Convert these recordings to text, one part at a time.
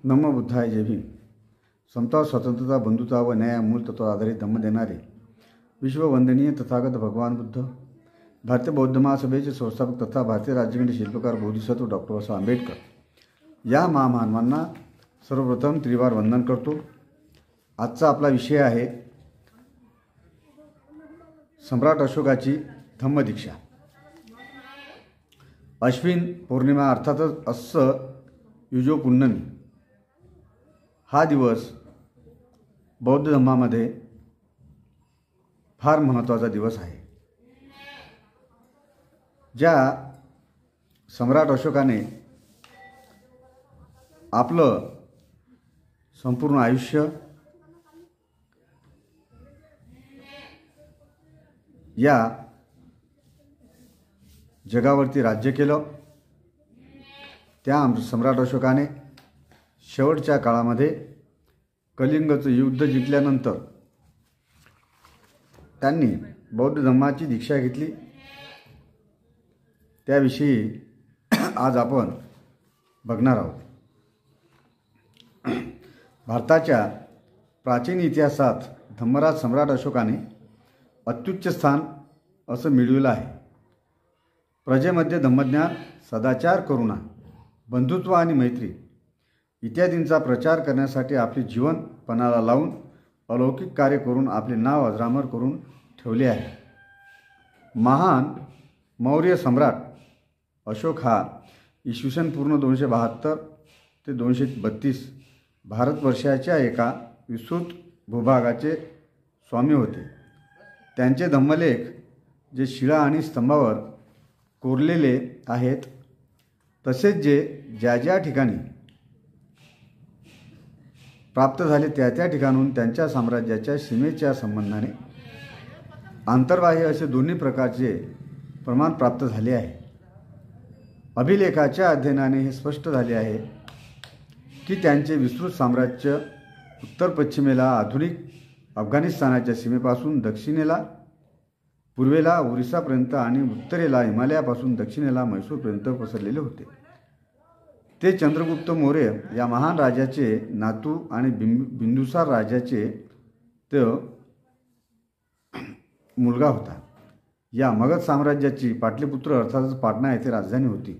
नमो बुद्धाय जय भीम। समता, स्वतंत्रता, बंधुता व न्याय मूल तत्व आधारित धम्म देणारे विश्ववंदनीय तथागत भगवान बुद्ध, भारतीय बौद्ध महासभेचे संस्थापक तथा भारतीय राज्यघटनेचे शिल्पकार बोधिसत्व डॉक्टर बाबासाहेब आंबेडकर या महामानवांना सर्वप्रथम त्रिवार वंदन करतो। आजचा आपला विषय आहे सम्राट अशोकाची धम्मदीक्षा। अश्विन पौर्णिमा अर्थातच अस्स युजो पुन्नमी हा दिवस बौद्ध धर्मामध्ये फार महत्त्वाचा दिवस आहे। ज्या सम्राट अशोकाने आपलं संपूर्ण आयुष्य या जगावरती राज्य केलं, त्या सम्राट अशोकाने शेवटच्या काळामध्ये कलिंगचं युद्ध जिंकल्यानंतर त्यांनी बौद्ध धर्माची दीक्षा घेतली। त्याविषयी आज आपण बघणार आहोत। भारताच्या प्राचीन इतिहासात धम्मराज सम्राट अशोकाने अत्युच्च स्थान असं मिळवलं आहे। प्रजेमध्ये धम्मज्ञान, सदाचार, करुणा, बंधुत्व आणि मैत्री इत्यादींचा प्रचार करण्यासाठी आपले जीवन पणाला लावून अलौकिक कार्य करून आपले नाव अजरामर करून ठेवले आहे। महान मौर्य सम्राट अशोक हा इसवी पूर्ण 272 ते 232 भारतवर्षाच्या एका विस्तृत भूभागाचे स्वामी होते। त्यांचे धम्मलेख जे शिळा आणि स्तंभावर कोरलेले आहेत, तसेच जे ज्या ठिकाणी प्राप्त झाले त्या ठिकाणून त्यांच्या साम्राज्याच्या सीमेच्या संबंधाने आंतरबाह्य असे दोन्ही प्रकारचे प्रमाण प्राप्त झाले आहे। अभिलेखाच्या अध्ययनाने हे स्पष्ट झाले आहे की त्यांचे विस्तृत साम्राज्य उत्तर पश्चिमेला आधुनिक अफगाणिस्तानाच्या सीमेपासून दक्षिणेला पूर्वेला ओरिसापर्यंत आणि उत्तरेला हिमालयापासून दक्षिणेला म्हैसूरपर्यंत पसरलेले होते। ते चंद्रगुप्त मौर्य या महान राजाचे नातू आणि बिंदुसार राजाचे तो मुलगा होता। या मगध साम्राज्याची पाटलीपुत्र अर्थातच पाटणा येथे राजधानी होती।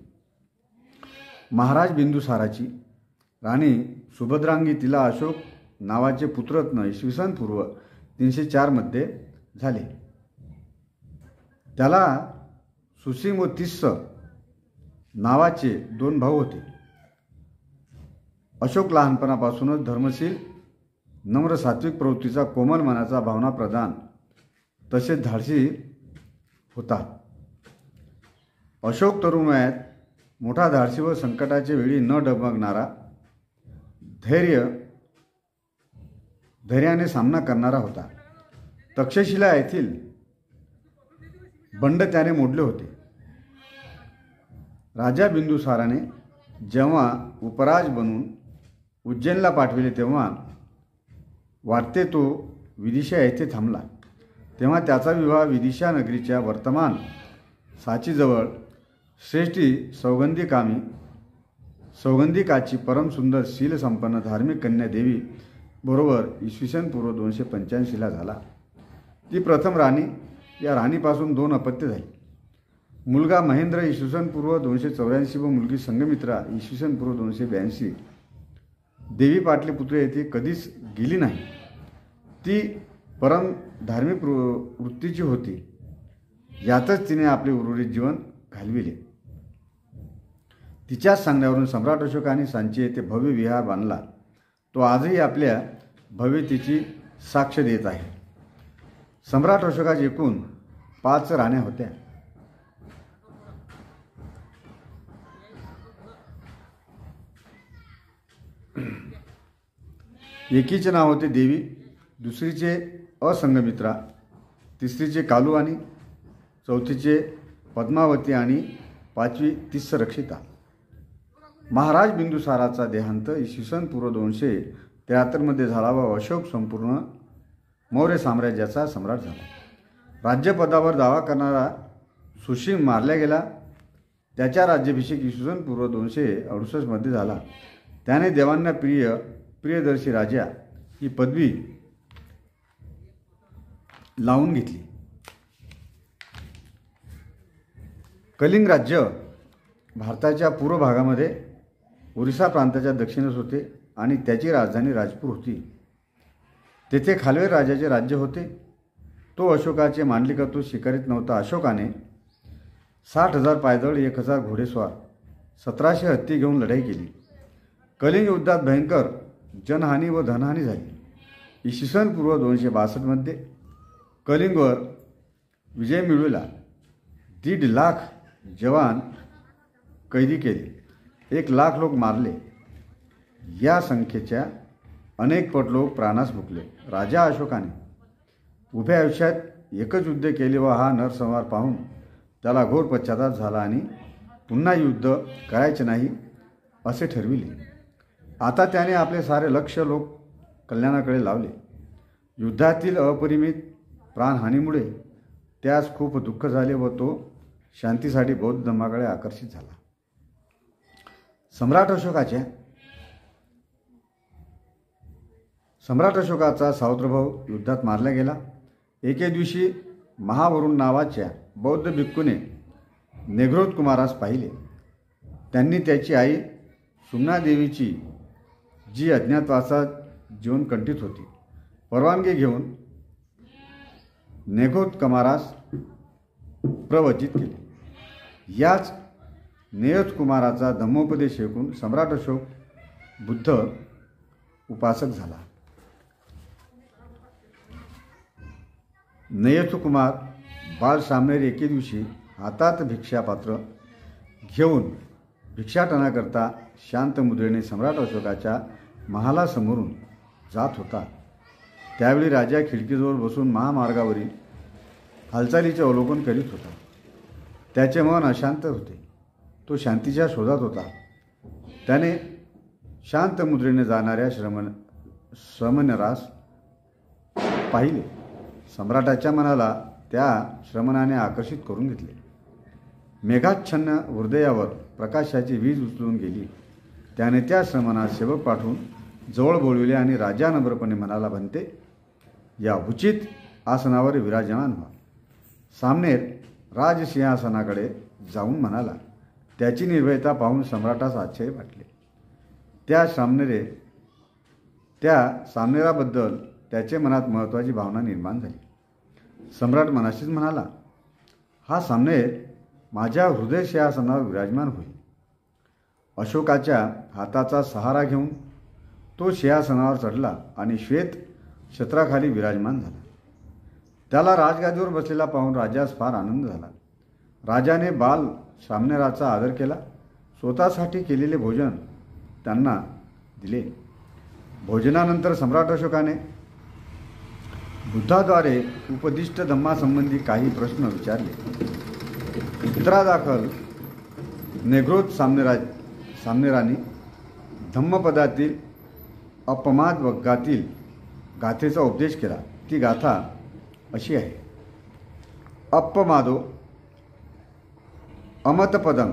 महाराज बिंदुसाराची राणी सुभद्रांगी तिला अशोक नावाचे पुत्ररत्न इसवी पूर्व 304 मध्ये झाले। त्याला सुसिंग व तिस्स नावाचे 2 भाऊ होते। अशोक लहानपणापासूनच धर्मशील, नम्र, सात्विक प्रवृत्तीचा, कोमल मनाचा, भावना प्रधान तसेच धाडसी होता। अशोक तरुण वयात मोठा धाडसी व संकटाच्या वेळी न डगमगणारा, धैर्याने सामना करणारा होता। तक्षशिला येथील बंड त्याने मोडले होते। राजा बिंदुसाराने जेव्हा उपराज बनून उज्जैनला पाठविले तेव्हा वाटते तो विदिशा येथे थांबला। तेव्हा त्याचा विवाह विदिशा नगरीच्या वर्तमान साचीजवळ श्रेष्ठी सौगंधिकाची परमसुंदर शीलसंपन्न धार्मिक कन्या देवी बरोबर इसवी पूर्व 285 झाला। ती प्रथम राणी। या राणीपासून 2 अपत्य झाली। मुलगा महेंद्र इसवी पूर्व 284 व मुलगी संघमित्रा इसवी पूर्व 282। देवी पाटलीपुत्र येथे कधीच गेली नाही। ती परम धार्मिक वृत्तीची होती। यातच तिने आपले उर्वरित जीवन घालविले। तिच्याच सांगण्यावरून सम्राट अशोकाने सांची येथे भव्य विहार बांधला। तो आजही आपल्या भव्यतेची साक्ष देत आहे। सम्राट अशोकाच्या एकूण 5 राण्या होत्या। एकीचे नाव होते देवी, दुसरीचे असंगमित्रा, तिसरीचे कालू आणि चौथीचे पद्मावती आणि 5वी तिस्स रक्षिता। महाराज बिंदुसाराचा देहांत इसवी पूर्व 273 मध्ये झाला व अशोक संपूर्ण मौर्य साम्राज्याचा सम्राट झाला। राज्यपदावर दावा करणारा सुसिंग मारला गेला। त्याचा राज्याभिषेक इसवी पूर्व 268 मध्ये झाला। त्याने देवांना प्रियदर्शी राजा ही पदवी लावून घेतली. कलिंग राज्य भारताच्या पूर्व भागामध्ये ओरिसा प्रांताच्या दक्षिणेस होते आणि त्याची राजधानी राजपूर होती. तेथे खालवेर राजाचे राज्य होते. तो अशोकाचे मांडलिकत्व स्वीकारित नव्हता. अशोकाने 60,000 पायदळ, 1,000 घोडेस्वार, 1700 हत्ती घेऊन लढाई केली. कलिंग युद्धात भयंकर जनहानी व धनहानी झाली. इसवी सन पूर्व 262 कलिंगवर विजय मिळविला. 1.5 लाख जवान कैदी केले, 1 लाख लोक मारले. या संख्येच्या अनेक पट लोक प्राणास मुकले. राजा अशोकाने उभ्या आयुष्यात एकच युद्ध केले व हा नरसंहार पाहून त्याला घोर पश्चाताप झाला आणि पुन्हा युद्ध करायचे नाही असे ठरविले. आता त्याने आपले सारे लक्ष लोक कल्याणाकडे लावले. युद्धातील अपरिमित प्राणहानीमुळे त्यास खूप दुःख झाले व तो शांतीसाठी बौद्ध धर्माकडे आकर्षित झाला. सम्राट अशोकाचा सावत्र भाऊ युद्धात मारला गेला. एके दिवशी महावरुण नावाच्या बौद्ध भिक्खूने नेग्रोध कुमारास पाहिले. त्यांनी त्याची आई सुमनादेवीची, जी अज्ञातवासात जीवन कंठित होती, परवानगी घेऊन नेग्रोध कुमारास प्रवचित केले. याच नेयत कुमाराचा धम्मोपदेश ऐकून सम्राट अशोक बुद्ध उपासक झाला. नेयत कुमार बाल सामनेर एके दिवशी हातात भिक्षापात्र घेऊन भिक्षाटनाकरता शांत मुद्रेने सम्राट अशोकाच्या महालासमोरून जात होता. त्यावेळी राजा खिडकीजवळ बसून महामार्गावरील हालचालीचे अवलोकन करीत होता. त्याचे मन अशांत होते. तो शांतीच्या शोधात होता. त्याने शांत मुद्रेने जाणाऱ्या श्रमणरास पाहिले. सम्राटाच्या मनाला त्या श्रमणाने आकर्षित करून घेतले. मेघाच्छन्न हृदयावर प्रकाशाची वीज उचलून गेली. त्याने त्या श्रमणास सेवक पाठवून जवळ बोलविले आणि राजा नम्रपणे म्हणाला, "बनते, या उचित आसनावर विराजमान व्हा." सामनेर राजसिंहासनाकडे जाऊन म्हणाला. त्याची निर्भयता पाहून सम्राटास आश्चर्य वाटले. त्या सामनेराबद्दल त्याचे मनात महत्त्वाची भावना निर्माण झाली. सम्राट मनाशीच म्हणाला, "हा सामनेर माझ्या हृदय सिंहासनावर विराजमान होईल." अशोकाच्या हाताचा सहारा घेऊन तो सिंहासनावर चढला आणि श्वेत छत्राखाली विराजमान झाला. त्याला राजगादीवर बसलेला पाहून राजास फार आनंद झाला. राजाने बाल सामनेराचा आदर केला. स्वतःसाठी केलेले भोजन त्यांना दिले. भोजनानंतर सम्राट अशोकाने बुद्धाद्वारे उपदिष्ट धम्मासंबंधी काही प्रश्न विचारले. उत्तरादाखल नेग्रोध सामनेरांनी धम्मपदातील अपमाद वर्गातील गाथेचा उपदेश केला. ती गाथा अशी आहे: अपमादो अमतपदम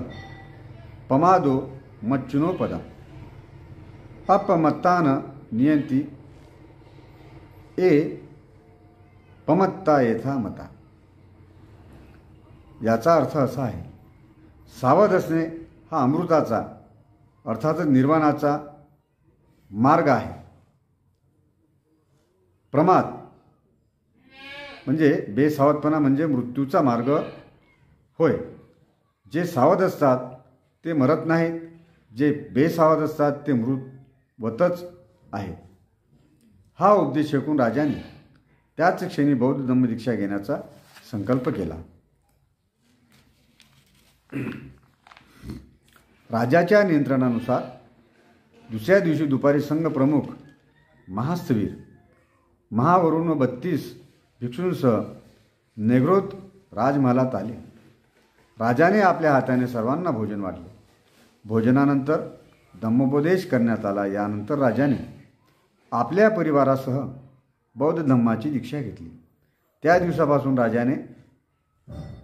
पमादो मच्चुनोपदम अपमत्तान नियंती ए पमत्ता येथा मता. याचा अर्थ असा आहे, सावध असणे हा अमृताचा अर्थातच निर्वाणाचा मार्ग आहे. प्रमाद म्हणजे बेसावधपणा म्हणजे मृत्यूचा मार्ग होय. जे सावध असतात ते मरत नाहीत, जे बेसावध असतात ते मृतवतच आहेत. हा उपदेश ऐकून राजाने त्याच क्षणी बौद्ध धम्मदीक्षा घेण्याचा संकल्प केला. राजाच्या नियंत्रणानुसार दुसऱ्या दिवशी दुपारी संघ प्रमुख महास्थवीर, महावरुण व 32 भिक्षूंसह नेग्रोध राजमहालात आले. राजाने आपल्या हाताने सर्वांना भोजन वाढले. भोजनानंतर धम्मोपदेश करण्यात आला. यानंतर राजाने आपल्या परिवारासह बौद्ध धम्माची दीक्षा घेतली. त्या दिवसापासून राजाने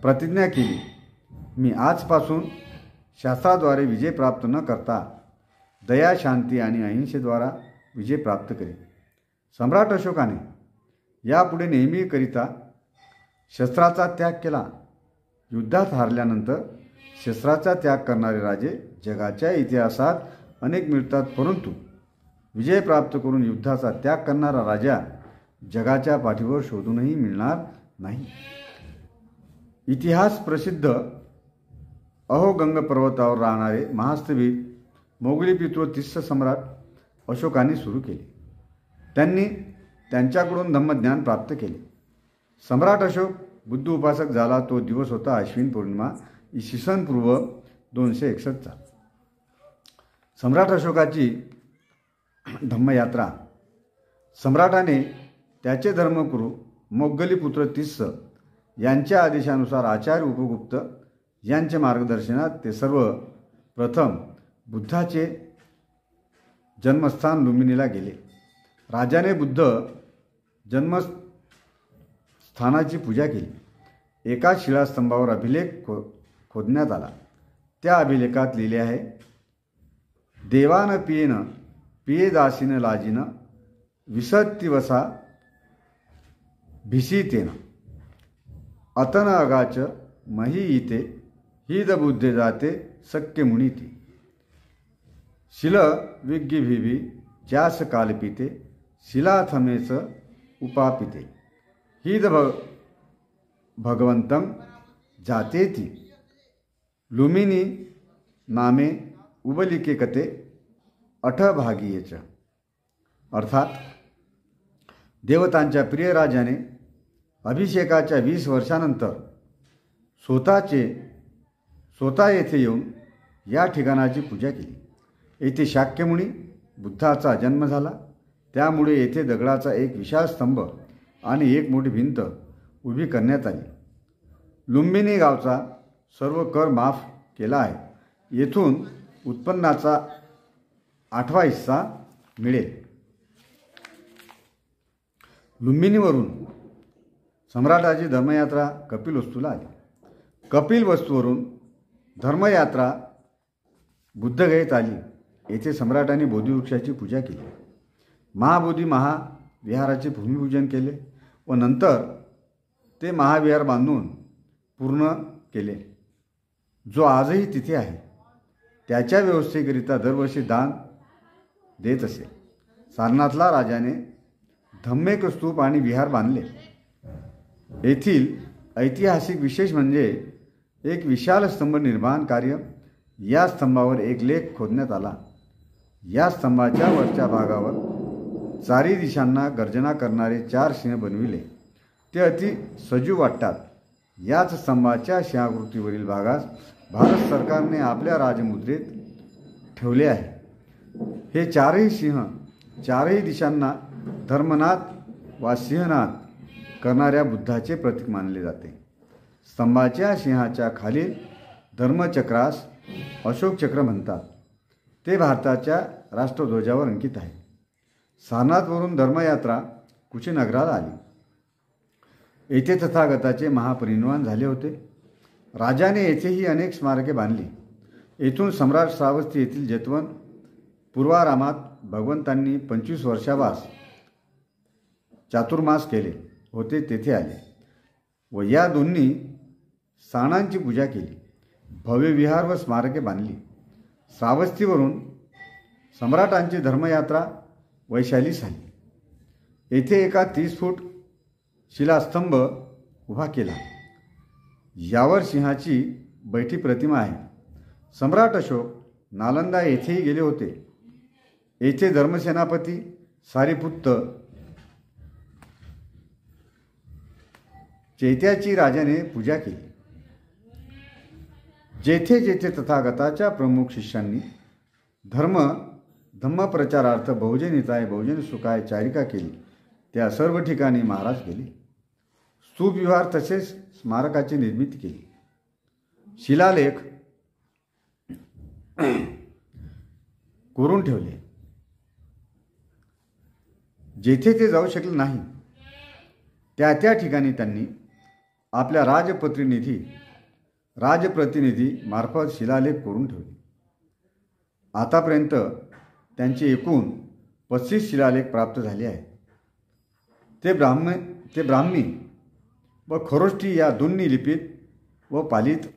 प्रतिज्ञा केली, "मी आजपासून शास्त्राद्वारे विजय प्राप्त न करता दया, शांती आणि अहिंसेद्वारा विजय प्राप्त करी. सम्राट अशोकाने यापुढे नेहमीकरिता शस्त्राचा त्याग केला. युद्धात हारल्यानंतर शस्त्राचा त्याग करणारे राजे जगाच्या इतिहासात अनेक मिळतात, परंतु विजय प्राप्त करून युद्धाचा त्याग करणारा राजा जगाच्या पाठीवर शोधूनही मिळणार नाही. इतिहास प्रसिद्ध अहोगंग पर्वतावर राहणारे महास्तवीर मोगलीपितृ तिस्स सम्राट अशोकाने सुरू केले. त्यांनी त्यांच्याकडून धम्मज्ञान प्राप्त केले. सम्राट अशोक बुद्ध उपासक झाला तो दिवस होता अश्विन पौर्णिमा, इसवी सन पूर्व 261चा. सम्राट अशोकाची धम्मयात्रा. सम्राटाने त्याचे धर्मगुरू मोग्गलीपुत्र तिस्स यांच्या आदेशानुसार आचार्य उपगुप्त यांचे मार्गदर्शनात ते सर्व प्रथम बुद्धाचे जन्मस्थान लुंबिनीला गेले. राजाने बुद्ध जन्मस्थानाची पूजा केली. एका शिलास्तंभावर अभिलेख खोदण्यात आला. त्या अभिलेखात लिहिले आहे, देवान पियेन पियेदासीन लाजिन विसत्तिवसा भिसीतेन अतन अगाच मही इते हिद बुद्धे जाते सक्य मुनीती शिल विग्गी भिवी ज्यास कालपिते शिलाथमेच उपापिते हिद भगवंतं जातेती लुमिनी नामे उबलिके कते अठभागीयच. अर्थात देवतांच्या प्रिय राजाने अभिषेकाच्या 20 वर्षानंतर स्वतः येथे येऊन या ठिकाणाची पूजा केली. येथे शाक्यमुनी बुद्धाचा जन्म झाला. त्यामुळे येथे दगडाचा एक विशाल स्तंभ आणि एक मोठी भिंत उभी करण्यात आली. लुंबिनी गावचा सर्व कर माफ केला आहे. येथून उत्पन्नाचा 8वा हिस्सा मिळेल. लुंबिनीवरून सम्राटाची धर्मयात्रा कपिलवस्तूला आली. कपिलवस्तूवरून धर्मयात्रा बुद्धगयेत आली. येथे सम्राटाने बोधिवृक्षाची पूजा केली. महाबोधी महाविहाराचे भूमिपूजन केले व नंतर ते महाविहार बांधून पूर्ण केले, जो आजही तिथे आहे. त्याच्या व्यवस्थेकरिता दरवर्षी दान देत असे. सारनाथला राजाने धम्मेक स्तूप आणि विहार बांधले. येथील ऐतिहासिक विशेष म्हणजे एक विशाल स्तंभ निर्माण कार्य. या स्तंभावर एक लेख खोदण्यात आला. या स्तंभाच्या वरच्या भागावर चारी दिशांना गर्जना करणारे 4 सिंह बनविले. ते अति सजीव वाटतात. याच स्तंभाच्या सिंहाकृतीवरील भागास भारत सरकारने आपल्या राजमुद्रेत ठेवले आहे. हे 4ही सिंह 4ही दिशांना धर्मनाद वा सिंहनाद करणाऱ्या बुद्धाचे प्रतीक मानले जाते. स्तंभाच्या सिंहाच्या खालील धर्मचक्रास अशोक चक्र म्हणतात. ते भारताच्या राष्ट्रध्वजावर अंकित आहे. सारनाथवरून धर्मयात्रा कुशीनगराला आली. येथे तथागताचे महापरिनिर्वाण झाले होते. राजाने येथेही अनेक स्मारके बांधली. येथून सम्राट श्रावस्ती येथील जेतवन पूर्वारामात भगवंतांनी 25 वर्षावास चातुर्मास केले होते तेथे आले व या दोन्ही स्थानांची पूजा केली. भव्य विहार व स्मारके बांधली. श्रावस्तीवरून सम्राटांची धर्मयात्रा वैशालीस आली. येथे एका 30 फूट शिलास्तंभ उभा केला. यावर सिंहाची बैठी प्रतिमा आहे. सम्राट अशोक नालंदा येथेही गेले होते. येथे धर्मसेनापती सारिपुत्त चैत्याची राजाने पूजा केली. जेथे जेथे तथागताच्या प्रमुख शिष्यांनी धम्मप्रचारार्थ बहुजन हिताय बहुजन सुखाय चारिका केली, त्या सर्व ठिकाणी महाराज गेले. स्तूप विहार तसेच स्मारकाची निर्मिती केली. शिलालेख कोरून ठेवले. जेथे ते जाऊ शकले नाही त्या त्या ठिकाणी त्यांनी आपल्या राजप्रतिनिधी मार्फत शिलालेख कोरून ठेवले. आतापर्यंत त्यांचे एकूण 35 शिलालेख प्राप्त झाले आहेत. ते ब्राह्मी व खरोष्टी या दोन्ही लिपीत व पालीत